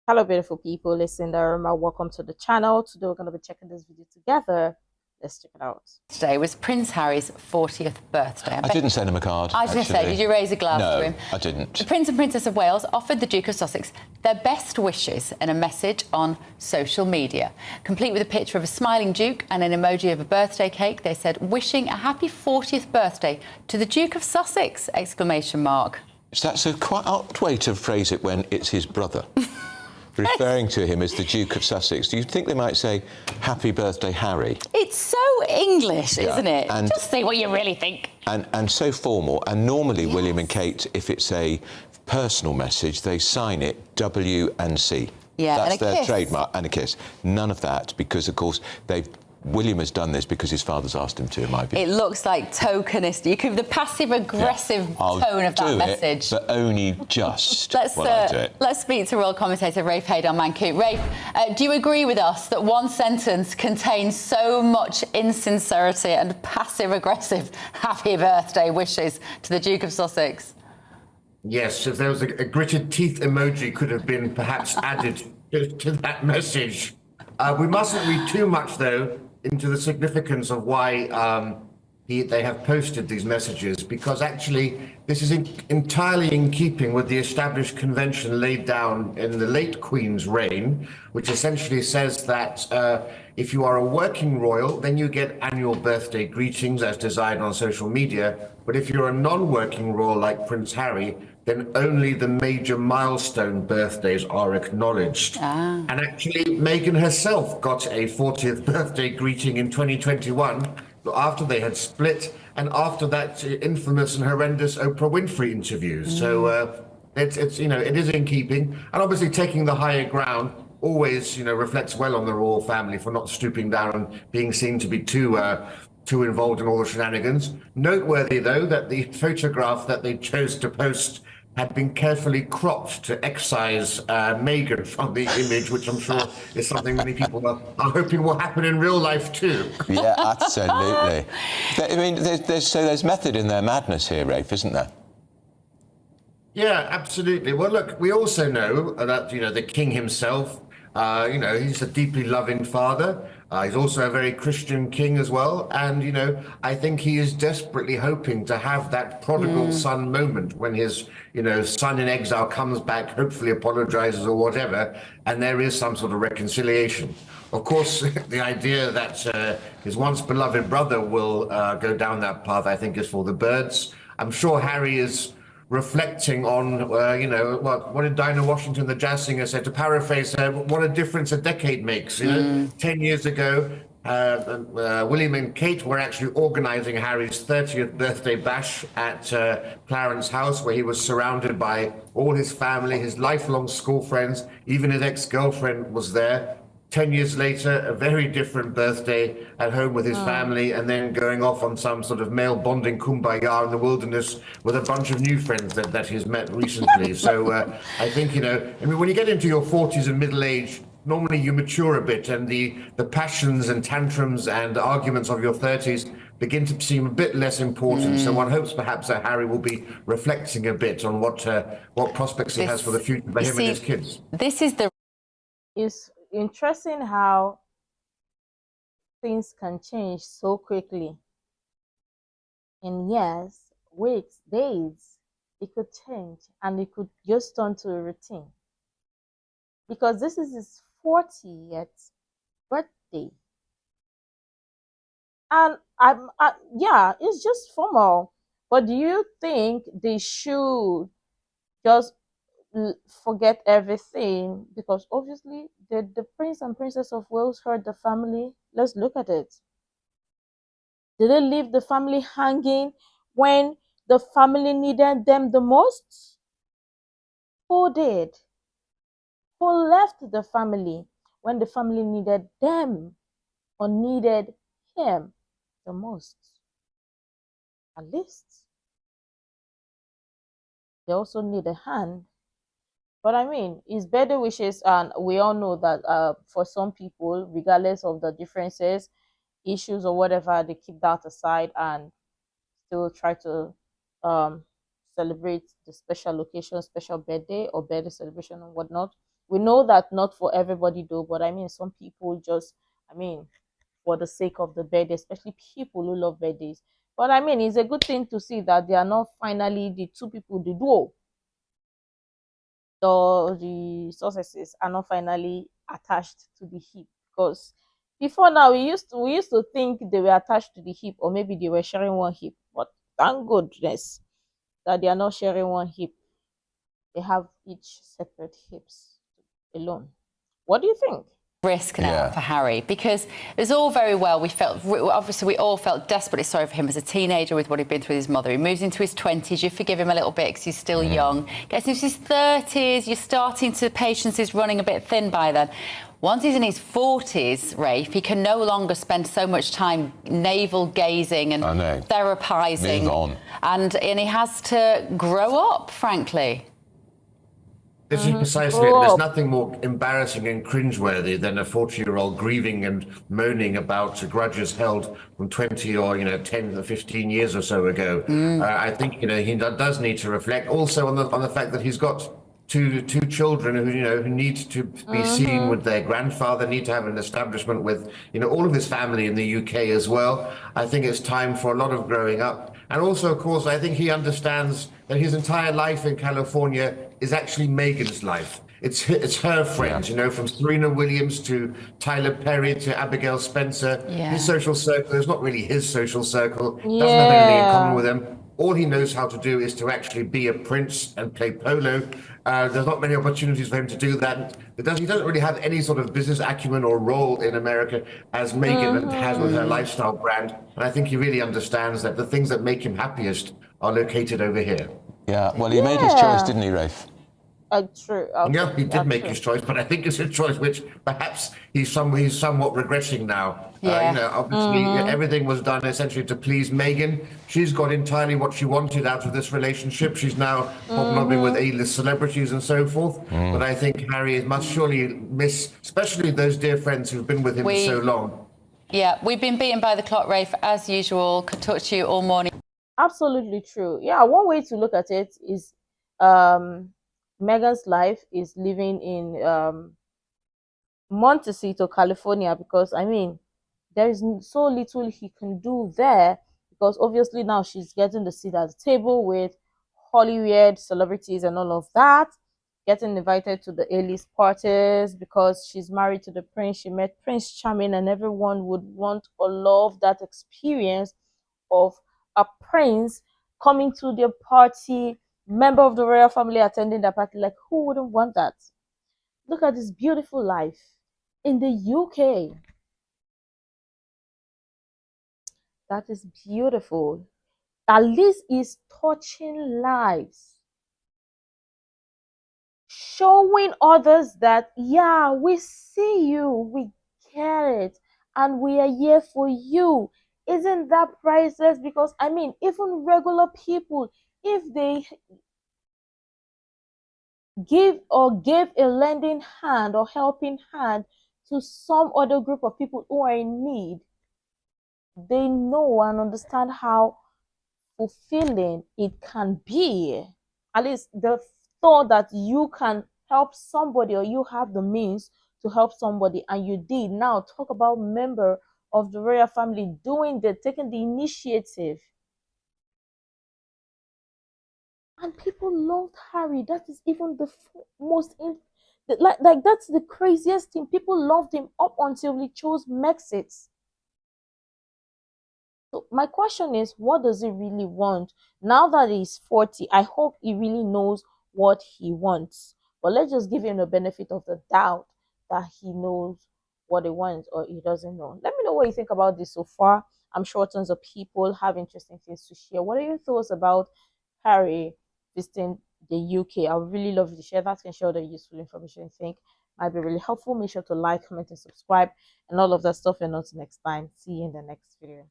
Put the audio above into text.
Hello, beautiful people. It's Sindafam. Welcome to the channel. Today we're going to be checking this video together. Let's check it out. Today was Prince Harry's 40th birthday. I didn't send him a card. I was going to say, did you raise a glass to him? No, I didn't. The Prince and Princess of Wales offered the Duke of Sussex their best wishes in a message on social media. Complete with a picture of a smiling Duke and an emoji of a birthday cake, they said, wishing a happy 40th birthday to the Duke of Sussex! Exclamation mark. That's a quite odd way to phrase it when it's his brother. Referring to him as the Duke of Sussex. Do you think they might say, happy birthday, Harry? It's so English, isn't it? And just say what you really think. And so formal. And normally, yes. William and Kate, if it's a personal message, they sign it W and C. Yeah, that's and a their kiss. trademark, and a kiss. None of that, because, of course, William has done this because his father's asked him to, in my view. It looks like tokenist. You could the passive-aggressive tone of that message. But only just let's speak to royal commentator Rafe Hayden-Mancoop. Rafe, do you agree with us that one sentence contains so much insincerity and passive-aggressive happy birthday wishes to the Duke of Sussex? Yes, if there was a gritted teeth emoji could have been perhaps added to that message. We mustn't read too much, though, into the significance of why they have posted these messages, because actually this is entirely in keeping with the established convention laid down in the late Queen's reign, which essentially says that if you are a working royal, then you get annual birthday greetings as designed on social media. But if you're a non-working royal like Prince Harry, then only the major milestone birthdays are acknowledged. And actually, Meghan herself got a 40th birthday greeting in 2021 after they had split and after that infamous and horrendous Oprah Winfrey interviews. So it is in keeping. And obviously taking the higher ground always, reflects well on the royal family for not stooping down and being seen to be too involved in all the shenanigans. Noteworthy, though, that the photograph that they chose to post had been carefully cropped to excise Meghan from the image, which I'm sure is something many people are hoping will happen in real life too. Yeah, absolutely. I mean, there's method in their madness here, Rafe, isn't there? Yeah, absolutely. Well, look, we also know that, the king himself, he's a deeply loving father. He's also a very Christian king as well. And, I think he is desperately hoping to have that prodigal son moment when his, son in exile comes back, hopefully apologizes or whatever, and there is some sort of reconciliation. Of course, the idea that his once beloved brother will go down that path, I think, is for the birds. I'm sure Harry is reflecting on, what did Dinah Washington, the jazz singer, say, to paraphrase her, what a difference a decade makes. 10 years ago, William and Kate were actually organizing Harry's 30th birthday bash at Clarence House, where he was surrounded by all his family, his lifelong school friends, even his ex-girlfriend was there. 10 years later, a very different birthday at home with his family, and then going off on some sort of male bonding kumbaya in the wilderness with a bunch of new friends that he's met recently. So I think, when you get into your 40s and middle age, normally you mature a bit, and the passions and tantrums and arguments of your 30s begin to seem a bit less important. So one hopes perhaps that Harry will be reflecting a bit on what prospects he has for the future for him and his kids. This is the... It's interesting how things can change so quickly. In years, weeks, days, it could change, and it could just turn to a routine. Because this is his 40th birthday. And yeah, it's just formal. But do you think they should just forget everything? Because obviously the Prince and Princess of Wales heard the family. Let's look at it. Did they leave the family hanging when the family needed them the most? Who did? Who left the family when the family needed them or needed him the most? At least they also need a hand. But I mean, it's better wishes, and we all know that for some people, regardless of the differences, issues or whatever, they keep that aside and still try to celebrate the special occasion, special birthday or birthday celebration and whatnot. We know that not for everybody though, but I mean, some people just, I mean, for the sake of the birthday, especially people who love birthdays. But I mean, it's a good thing to see that they are not finally the two people, the duo, the successes are not finally attached to the hip. Because before now, we used to think they were attached to the hip, or maybe they were sharing one hip. But thank goodness that they are not sharing one hip. They have each separate hips alone. What do you think? Risk now for Harry, because it was all very well. Obviously we all felt desperately sorry for him as a teenager with what he'd been through with his mother. He moves into his 20s, you forgive him a little bit because he's still young. Gets into his 30s, you're starting to, patience is running a bit thin by then. Once he's in his 40s, Rafe, he can no longer spend so much time navel gazing and therapizing. Move on. And he has to grow up, frankly. This is precisely it. There's nothing more embarrassing and cringeworthy than a 40-year-old grieving and moaning about grudges held from 20 or 10 or 15 years or so ago. I think he does need to reflect also on the fact that he's got two children who need to be seen with their grandfather, need to have an establishment with all of his family in the UK as well. I think it's time for a lot of growing up, and also, of course, I think he understands that his entire life in California is actually Meghan's life. It's her friends, from Serena Williams to Tyler Perry to Abigail Spencer. His social circle is not really his social circle. Doesn't have anything in common with them. All he knows how to do is to actually be a prince and play polo. There's not many opportunities for him to do that. He doesn't really have any sort of business acumen or role in America as Meghan has with her lifestyle brand. And I think he really understands that the things that make him happiest are located over here. Yeah, well, he made his choice, didn't he, Rafe? True. Yeah, he did make his choice, but I think it's a choice which perhaps he's somewhat regretting now. Obviously, everything was done essentially to please Meghan. She's got entirely what she wanted out of this relationship. She's now hobnobbing with A-list celebrities and so forth. But I think Harry must surely miss, especially those dear friends who've been with him for so long. Yeah, we've been beaten by the clock, Rafe, as usual. Could talk to you all morning. Absolutely true. Yeah, one way to look at it is Meghan's life is living in Montecito, California, because I mean, there is so little he can do there, because obviously now she's getting the seat at the table with Hollywood celebrities and all of that, getting invited to the A-list parties because she's married to the prince. She met Prince Charming, and everyone would want or love that experience of a prince coming to their party, member of the royal family attending the party. Like, who wouldn't want that? Look at this beautiful life in the UK. That is beautiful. At least it's touching lives, showing others that, yeah, we see you, we get it, and we are here for you. Isn't that priceless? Because I mean, even regular people, if they gave a lending hand or helping hand to some other group of people who are in need, they know and understand how fulfilling it can be. At least the thought that you can help somebody, or you have the means to help somebody, and you did. Now talk about member of the royal family taking the initiative. And people loved Harry. That is even the most like that's the craziest thing. People loved him up until he chose Brexit. So my question is, what does he really want? Now that he's 40, I hope he really knows what he wants. But let's just give him the benefit of the doubt that he knows what he wants, or he doesn't know. Let me know what you think about this so far. I'm sure tons of people have interesting things to share. What are your thoughts about Harry visiting the UK? I would really love you to share that and share the useful information you think might be really helpful. Make sure to like, comment, and subscribe, and all of that stuff. And until next time, see you in the next video.